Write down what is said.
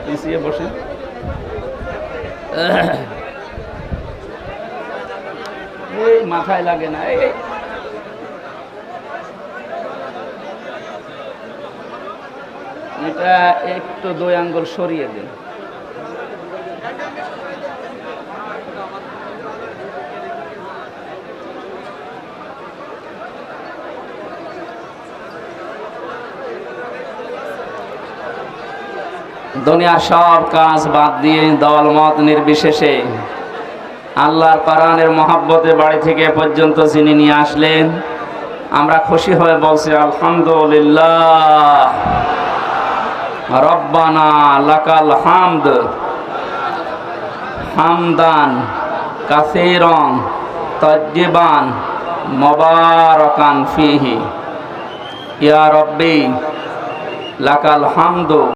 পিছিয়ে বসেন। এই মাথায় লাগে না, এই এটা একটু 2 আঙ্গুল সরিয়ে দিন। দুনিয়ার সব কাজ বাদ দিয়ে দল মত নির্বিশেষে আল্লাহর কোরআনের মহব্বতে বাড়ি থেকে পর্যন্ত যিনি নিয়ে আসলেন, আমরা খুশি হয়ে বলছি আলহামদুলিল্লাহ। রব্বানা লাকাল হামদ হামদান কাসীরান তাজ্জিবান মুবারাকান ফীহি। ইয়া রব্বি লাকাল হামদু